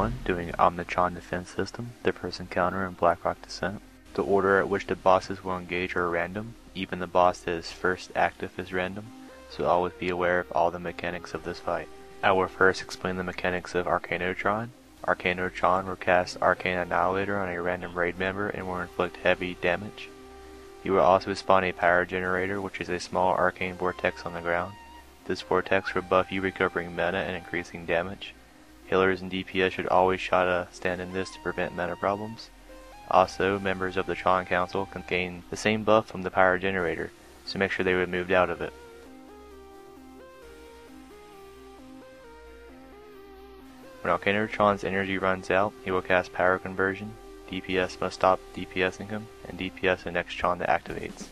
1, doing Omnitron Defense System, the first encounter in Blackwing Descent. The order at which the bosses will engage are random, even the boss that is first active is random, so always be aware of all the mechanics of this fight. I will first explain the mechanics of Arcanotron. Arcanotron will cast Arcane Annihilator on a random raid member and will inflict heavy damage. He will also spawn a power generator, which is a small arcane vortex on the ground. This vortex will buff you, recovering mana and increasing damage. Healers and DPS should always try to stand in this to prevent mana problems. Also, members of the Tron Council can gain the same buff from the power generator, so make sure they are moved out of it. When Arcanotron's energy runs out, he will cast Power Conversion. DPS must stop DPSing him, and DPS the next Tron that activates.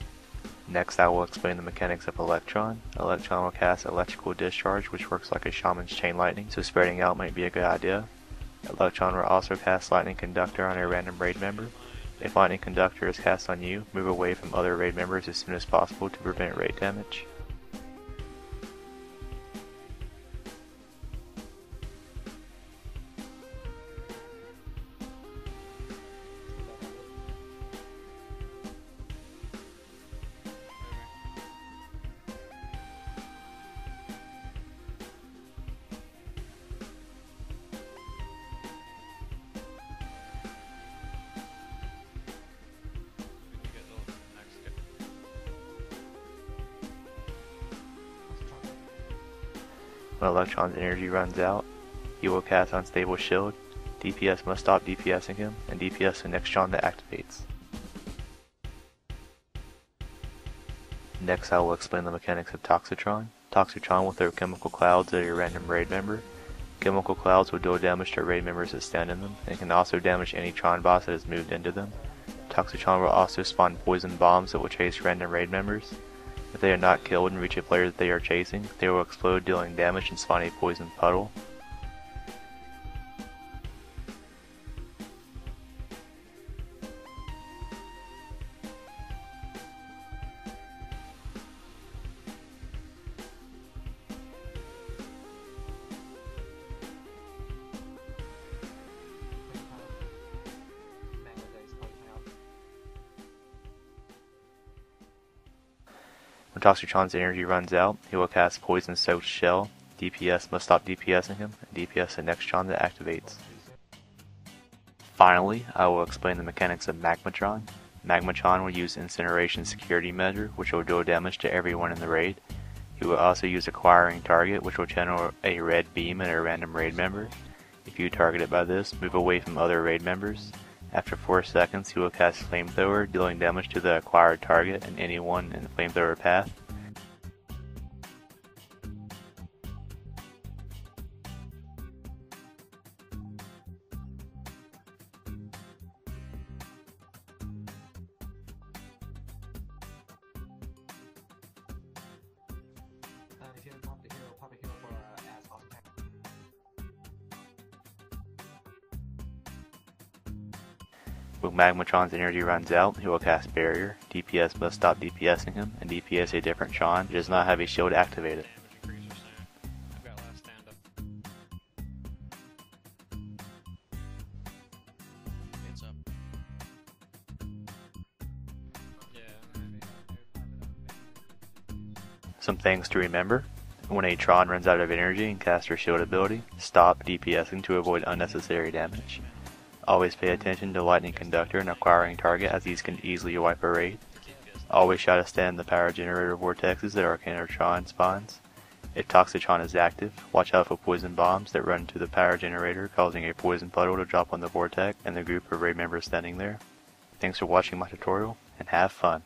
Next, I will explain the mechanics of Electron. Electron will cast Electrical Discharge, which works like a Shaman's Chain Lightning, so spreading out might be a good idea. Electron will also cast Lightning Conductor on a random raid member. If Lightning Conductor is cast on you, move away from other raid members as soon as possible to prevent raid damage. When Electron's energy runs out, he will cast Unstable Shield. DPS must stop DPSing him, and DPS the next Tron that activates. Next, I will explain the mechanics of Toxitron. Toxitron will throw chemical clouds at a random raid member. Chemical clouds will deal damage to raid members that stand in them, and can also damage any Tron boss that has moved into them. Toxitron will also spawn poison bombs that will chase random raid members. If they are not killed and reach a player that they are chasing, they will explode, dealing damage and spawn a poison puddle. When Toxitron's energy runs out, he will cast Poison Soaked Shell. DPS must stop DPSing him, and DPS the next Tron that activates. Finally, I will explain the mechanics of Magmatron. Magmatron will use Incineration Security Measure, which will deal damage to everyone in the raid. He will also use Acquiring Target, which will channel a red beam at a random raid member. If you are targeted by this, move away from other raid members. After 4 seconds, he will cast Flamethrower, dealing damage to the acquired target and anyone in the flamethrower path. If you pop a hero for as awesome. When Magmatron's energy runs out, he will cast Barrier. DPS must stop DPSing him, and DPS a different Tron that does not have a shield activated. Some things to remember: when a Tron runs out of energy and casts her shield ability, stop DPSing to avoid unnecessary damage. Always pay attention to Lightning Conductor and Acquiring Target, as these can easily wipe a raid. Always try to stand the power generator vortexes that Arcanotron spawns. If Toxitron is active, watch out for poison bombs that run to the power generator, causing a poison puddle to drop on the vortex and the group of raid members standing there. Thanks for watching my tutorial, and have fun!